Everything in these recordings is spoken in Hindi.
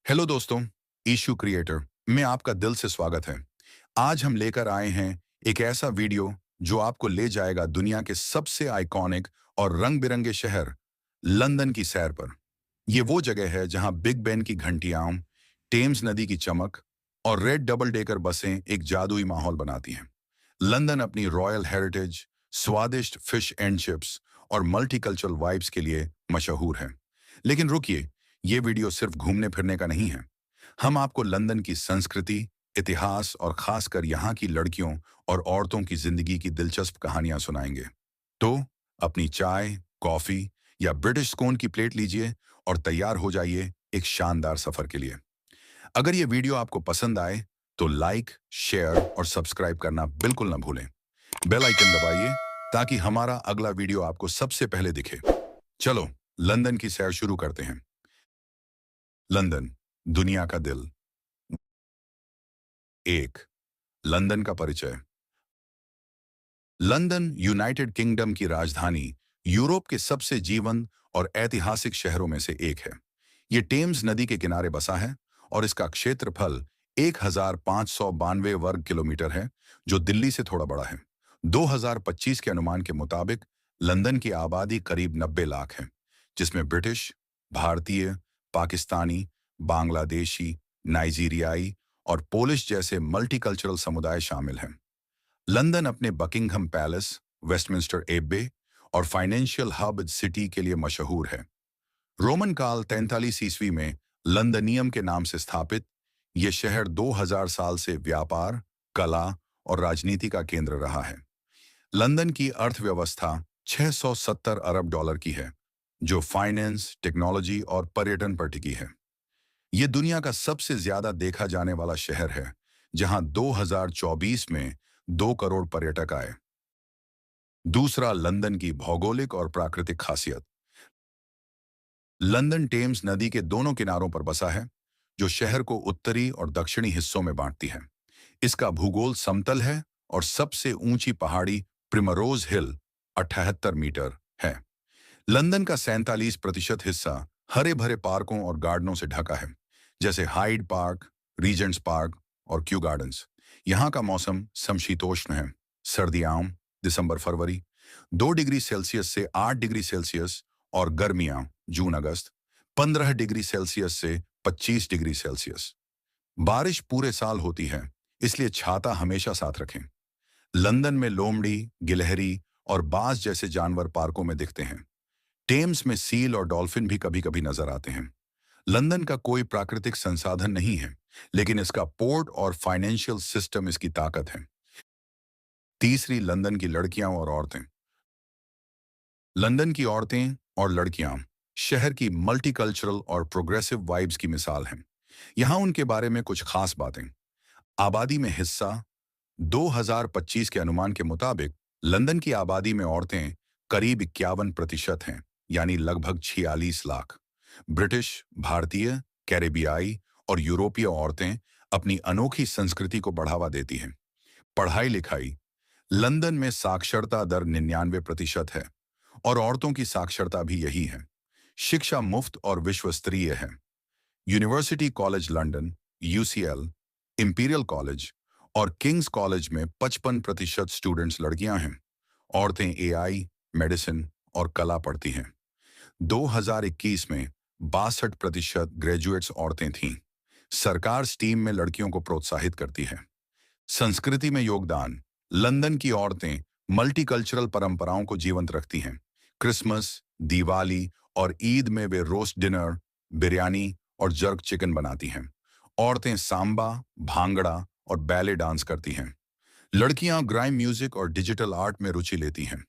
हेलो दोस्तों, इशू क्रिएटर में आपका दिल से स्वागत है। आज हम लेकर आए हैं एक ऐसा वीडियो जो आपको ले जाएगा दुनिया के सबसे आइकॉनिक और रंग-बिरंगे शहर लंदन की सैर पर। ये वो जगह है जहां बिग बेन की घंटियां, टेम्स नदी की चमक और रेड डबल डेकर बसें एक जादुई माहौल बनाती हैं। लंदन अपनी रॉयल हेरिटेज, स्वादिष्ट फिश एंड चिप्स और मल्टीकल्चरल वाइब्स के लिए मशहूर है। लेकिन रुकिए, ये वीडियो सिर्फ घूमने फिरने का नहीं है। हम आपको लंदन की संस्कृति, इतिहास और खासकर यहाँ की लड़कियों और औरतों की जिंदगी की दिलचस्प कहानियां सुनाएंगे। तो अपनी चाय, कॉफी या ब्रिटिश स्कोन की प्लेट लीजिए और तैयार हो जाइए एक शानदार सफर के लिए। अगर ये वीडियो आपको पसंद आए तो लाइक, शेयर और सब्सक्राइब करना बिल्कुल ना भूलें। बेल आइकन दबाइए ताकि हमारा अगला वीडियो आपको सबसे पहले दिखे। चलो, लंदन की सैर शुरू करते हैं। लंदन, दुनिया का दिल। एक, लंदन का परिचय। लंदन यूनाइटेड किंगडम की राजधानी, यूरोप के सबसे जीवंत और ऐतिहासिक शहरों में से एक है। ये टेम्स नदी के किनारे बसा है और इसका क्षेत्रफल 1592 वर्ग किलोमीटर है, जो दिल्ली से थोड़ा बड़ा है। 2025 के अनुमान के मुताबिक लंदन की आबादी करीब 90 लाख है, जिसमें ब्रिटिश, भारतीय, पाकिस्तानी, बांग्लादेशी, नाइजीरियाई और पोलिश जैसे मल्टीकल्चरल समुदाय शामिल हैं। लंदन अपने बकिंघम पैलेस, वेस्टमिंस्टर एब्बे और फाइनेंशियल हब सिटी के लिए मशहूर है। रोमन काल 43 ईस्वी में लंदनियम के नाम से स्थापित, ये शहर 2000 साल से व्यापार, कला और राजनीति का केंद्र रहा है। लंदन की अर्थव्यवस्था 670 अरब डॉलर की है, जो फाइनेंस, टेक्नोलॉजी और पर्यटन पर टिकी है। ये दुनिया का सबसे ज्यादा देखा जाने वाला शहर है, जहां 2024 में 2 करोड़ पर्यटक आए। दूसरा, लंदन की भौगोलिक और प्राकृतिक खासियत। लंदन टेम्स नदी के दोनों किनारों पर बसा है, जो शहर को उत्तरी और दक्षिणी हिस्सों में बांटती है। इसका भूगोल समतल है और सबसे ऊंची पहाड़ी प्रिमरोज हिल 78 मीटर है। लंदन का 47% हिस्सा हरे भरे पार्कों और गार्डनों से ढका है, जैसे हाइड पार्क, रीजेंट्स पार्क और क्यू गार्डन्स। यहाँ का मौसम समशीतोष्ण है। सर्दियां दिसंबर-फरवरी 2 डिग्री सेल्सियस से 8 डिग्री सेल्सियस और गर्मियां जून अगस्त 15 डिग्री सेल्सियस से 25 डिग्री सेल्सियस। बारिश पूरे साल होती है, इसलिए छाता हमेशा साथ रखें। लंदन में लोमड़ी, गिलहरी और बाज जैसे जानवर पार्कों में दिखते हैं। टेम्स में सील और डॉल्फिन भी कभी-कभी नजर आते हैं। लंदन का कोई प्राकृतिक संसाधन नहीं है, लेकिन इसका पोर्ट और फाइनेंशियल सिस्टम इसकी ताकत है। तीसरी, लंदन की लड़कियां और औरतें। लंदन की औरतें और लड़कियां शहर की मल्टीकल्चरल और प्रोग्रेसिव वाइब्स की मिसाल हैं। यहां उनके बारे में कुछ खास बातें। आबादी में हिस्सा। 2025 के अनुमान के मुताबिक लंदन की आबादी में औरतें करीब 51% हैं, यानी लगभग 46 लाख। ब्रिटिश, भारतीय, कैरेबियाई और यूरोपीय औरतें अपनी अनोखी संस्कृति को बढ़ावा देती हैं। पढ़ाई लिखाई। लंदन में साक्षरता दर 99% है और औरतों की साक्षरता भी यही है। शिक्षा मुफ्त और विश्व स्तरीय है। University college London, UCL, imperial college और किंग्स कॉलेज में 55% स्टूडेंट्स लड़कियां हैं। औरतें एआई, मेडिसिन और कला पढ़ती हैं। 2021 में 62% ग्रेजुएट्स औरतें थीं। सरकार स्टीम में लड़कियों को प्रोत्साहित करती है। संस्कृति में योगदान। लंदन की औरतें मल्टीकल्चरल परंपराओं को जीवंत रखती हैं। क्रिसमस, दिवाली और ईद में वे रोस्ट डिनर, बिरयानी और जर्क चिकन बनाती हैं। औरतें सांबा, भांगड़ा और बैले डांस करती हैं। लड़कियां ग्राइम म्यूजिक और डिजिटल आर्ट में रुचि लेती हैं।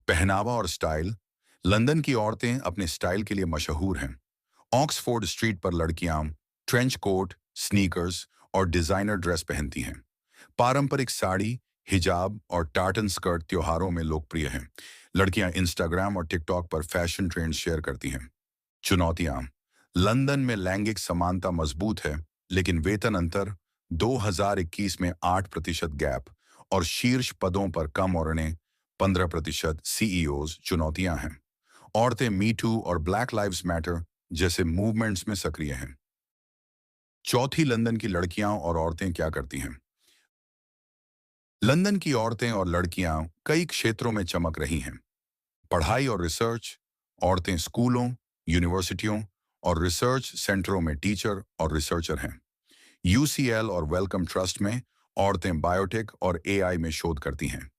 पहनावा और स्टाइल। लंदन की औरतें अपने स्टाइल के लिए मशहूर हैं। ऑक्सफोर्ड स्ट्रीट पर लड़कियां ट्रेंच कोट, स्नीकर्स और डिजाइनर ड्रेस पहनती हैं। पारंपरिक साड़ी, हिजाब और टार्टन स्कर्ट त्योहारों में लोकप्रिय हैं। लड़कियां इंस्टाग्राम और टिकटॉक पर फैशन ट्रेंड शेयर करती हैं। चुनौतियां। लंदन में लैंगिक समानता मजबूत है, लेकिन वेतन अंतर, 2021 में 8% गैप और शीर्ष पदों पर कम औरतें, 15% सीईओज चुनौतियां हैं। औरतें मी टू और ब्लैक लाइव्स मैटर जैसे मूवमेंट्स में सक्रिय हैं। चौथी, लंदन की लड़कियां और औरतें क्या करती हैं। लंदन की औरतें और लड़कियां कई क्षेत्रों में चमक रही हैं। पढ़ाई और रिसर्च, औरतें स्कूलों, यूनिवर्सिटियों और रिसर्च सेंटरों में टीचर और रिसर्चर हैं। यूसीएल और वेलकम ट्रस्ट में औरतें बायोटेक और एआई में शोध करती हैं।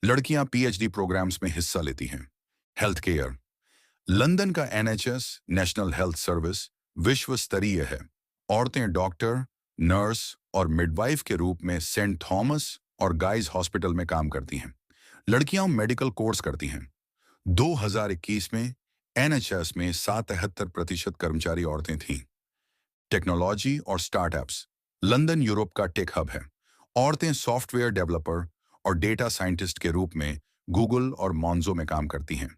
लड़कियां पीएचडी प्रोग्राम्स में हिस्सा लेती हैं। हेल्थ केयर, लंदन का एनएचएस नेशनल हेल्थ सर्विस विश्व स्तरीय है। औरतें डॉक्टर, नर्स और मिडवाइफ के रूप में सेंट थॉमस और गाइज हॉस्पिटल में काम करती हैं। लड़कियां मेडिकल कोर्स करती हैं। 2021 में एनएचएस में 77% कर्मचारी औरतें थीं। टेक्नोलॉजी और स्टार्टअप्स, लंदन यूरोप का टेक हब है। औरतें सॉफ्टवेयर डेवलपर और डेटा साइंटिस्ट के रूप में गूगल और मॉन्जो में काम करती हैं।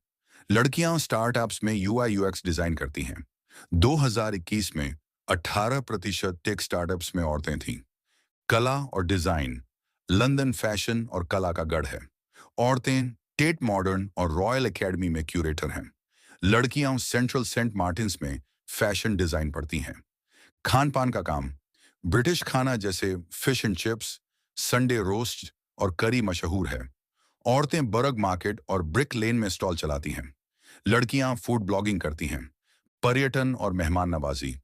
लड़कियां स्टार्टअप्स में यूआई यूएक्स डिजाइन करती हैं। 2021 में 18% टेक स्टार्टअप्स में औरतें थीं। कला और डिजाइन, लंदन फैशन और कला का गढ़ है। औरतें टेट मॉडर्न और रॉयल एकेडमी में क्यूरेटर हैं। लड़कियां सेंट्रल सेंट मार्टिन्स में फैशन डिजाइन पढ़ती हैं। खान पान का काम, ब्रिटिश खाना जैसे fish and chips, Sunday roast और करी मशहूर है। औरतें बर्ग मार्केट और ब्रिक लेन में स्टॉल चलाती हैं। लड़कियां फूड ब्लॉगिंग करती हैं। पर्यटन और मेहमान नवाजी,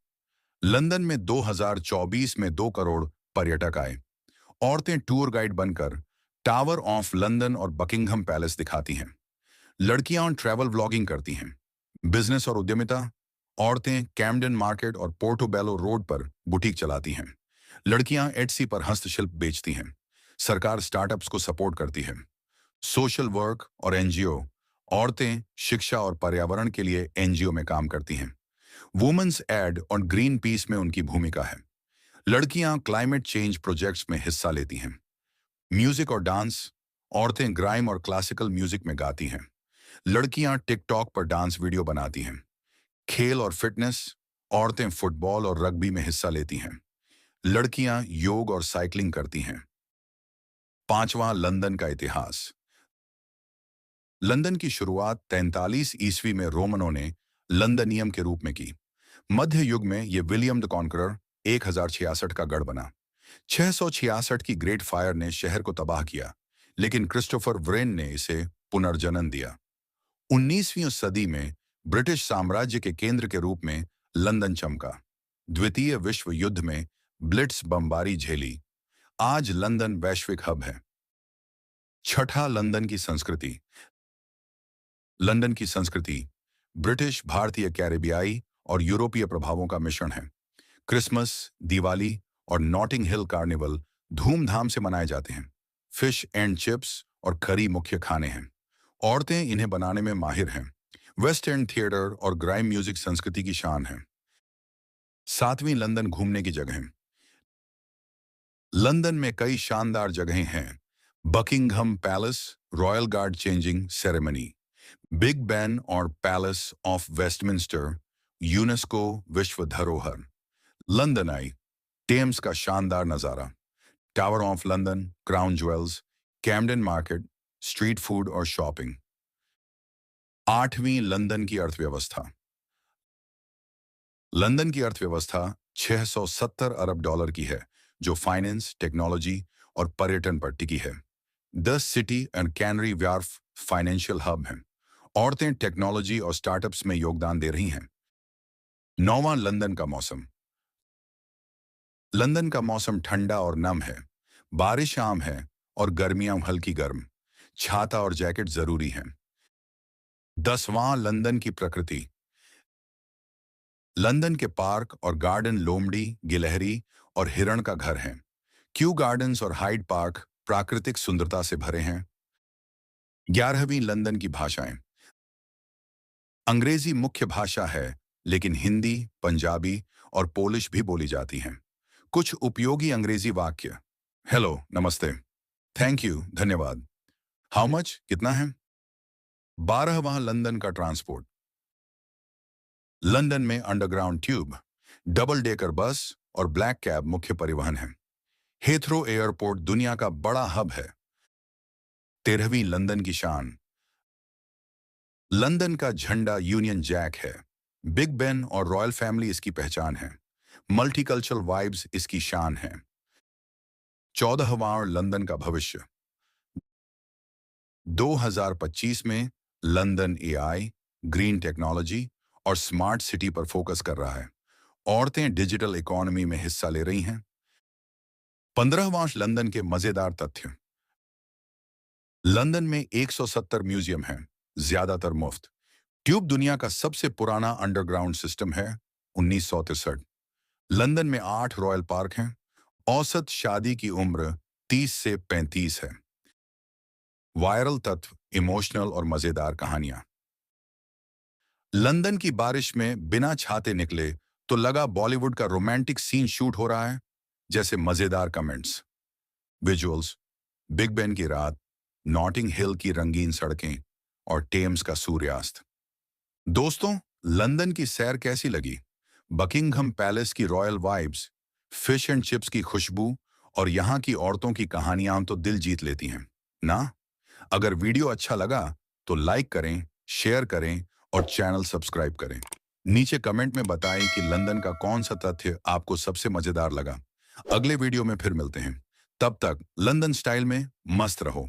लंदन में 2024 में 2 करोड़ पर्यटक आए। औरतें टूर गाइड बनकर टावर ऑफ लंदन और बकिंघम पैलेस दिखाती हैं। लड़कियां ट्रैवल व्लॉगिंग करती हैं। बिजनेस और उद्यमिता, औरतें कैम्पडन मार्केट और पोर्टोबेलो रोड पर बुटीक चलाती हैं। लड़कियां एटसी पर हस्तशिल्प बेचती हैं। सरकार स्टार्टअप्स को सपोर्ट करती है। सोशल वर्क और एनजीओ, औरतें शिक्षा और पर्यावरण के लिए एनजीओ में काम करती हैं। वुमेन्स एड और ग्रीन पीस में उनकी भूमिका है। लड़कियां क्लाइमेट चेंज प्रोजेक्ट्स में हिस्सा लेती हैं। म्यूजिक और डांस, औरतें ग्राइम और क्लासिकल म्यूजिक में गाती हैं। लड़कियां टिकटॉक पर डांस वीडियो बनाती हैं। खेल और फिटनेस, औरतें फुटबॉल और रग्बी में हिस्सा लेती हैं। लड़कियां योग और साइकिलिंग करती हैं। पांचवां, लंदन का इतिहास। लंदन की शुरुआत 43 ईस्वी में रोमनों ने लंदनियम के रूप में की। मध्य युग में यह विलियम द कॉन्करर 1066 का गढ़ बना। 666 की ग्रेट फायर ने शहर को तबाह किया, लेकिन क्रिस्टोफर व्रेन ने इसे पुनर्जन्म दिया। 19वीं सदी में ब्रिटिश साम्राज्य के केंद्र के रूप में लंदन चमका। द्वितीय विश्व युद्ध में ब्लिट्स बमबारी झेली। आज लंदन वैश्विक हब है। छठा, लंदन की संस्कृति। लंदन की संस्कृति ब्रिटिश, भारतीय, कैरेबियाई और यूरोपीय प्रभावों का मिश्रण है। क्रिसमस, दिवाली और नॉटिंग हिल कार्निवल धूमधाम से मनाए जाते हैं। फिश एंड चिप्स और करी मुख्य खाने हैं। औरतें इन्हें बनाने में माहिर हैं। वेस्ट एंड थिएटर और ग्राइम म्यूजिक संस्कृति की शान है। सातवीं, लंदन घूमने की जगह। लंदन में कई शानदार जगहें हैं। Buckingham Palace, royal guard changing ceremony, Big Ben और पैलेस ऑफ वेस्टमिंस्टर, यूनेस्को विश्व धरोहर। लंदन आई, टेम्स का शानदार नजारा, Tower of London, Crown Jewels, Camden Market, street food और शॉपिंग। आठवीं, लंदन की अर्थव्यवस्था। लंदन की अर्थव्यवस्था 670 अरब डॉलर की है, जो फाइनेंस, टेक्नोलॉजी और पर्यटन पर टिकी है। The City and Canary Wharf financial hub हैं। औरतें टेक्नोलॉजी और स्टार्टअप्स में योगदान दे रही हैं। नौवां, लंदन का मौसम। लंदन का मौसम ठंडा और नम है। बारिश आम है और गर्मियां हल्की गर्म। छाता और जैकेट जरूरी हैं। 10वां, लंदन की प्रकृति। लंदन के पार्क और गार्डन लोमड़ी, गिलहरी और हिरण का घर हैं। क्यू गार्डन्स और हाइड पार्क प्राकृतिक सुंदरता से भरे हैं। 11वीं, लंदन की भाषाएं। अंग्रेजी मुख्य भाषा है, लेकिन हिंदी, पंजाबी और पोलिश भी बोली जाती हैं। कुछ उपयोगी अंग्रेजी वाक्य। हेलो, नमस्ते, थैंक यू, धन्यवाद। हाउ मच, कितना है। 12वां, लंदन का ट्रांसपोर्ट। लंदन में underground tube, double decker bus और ब्लैक कैब मुख्य परिवहन है। हेथ्रो एयरपोर्ट दुनिया का बड़ा हब है। 13वीं, लंदन की शान। लंदन का झंडा यूनियन जैक है। बिग बेन और रॉयल फैमिली इसकी पहचान है। मल्टीकल्चरल वाइब्स इसकी शान है। 14वां और लंदन का भविष्य। 2025 में लंदन एआई, ग्रीन टेक्नोलॉजी और स्मार्ट सिटी पर फोकस कर रहा है। औरतें डिजिटल इकोनॉमी में हिस्सा ले रही हैं। 15वां लंदन के मजेदार तथ्य। लंदन में 170 म्यूजियम हैं, ज्यादातर मुफ्त। ट्यूब दुनिया का सबसे पुराना अंडरग्राउंड सिस्टम है, 1963। लंदन में 8 रॉयल पार्क हैं। औसत शादी की उम्र 30 से 35 है। वायरल तत्व, इमोशनल और मजेदार कहानियां। लंदन की बारिश में बिना छाते निकले तो लगा बॉलीवुड का रोमांटिक सीन शूट हो रहा है। जैसे मजेदार कमेंट्स, विजुअल्स, बिग बेन की रात, नॉटिंग हिल की रंगीन सड़कें और टेम्स का सूर्यास्त। दोस्तों, लंदन की सैर कैसी लगी? बकिंघम पैलेस की royal vibes, fish and chips की खुशबू और यहाँ की औरतों की कहानियां तो दिल जीत लेती हैं ना? अगर वीडियो अच्छा लगा तो लाइक करें, शेयर करें और चैनल सब्सक्राइब करें। नीचे कमेंट में बताएं कि लंदन का कौन सा तथ्य आपको सबसे मजेदार लगा। अगले वीडियो में फिर मिलते हैं। तब तक लंदन स्टाइल में मस्त रहो।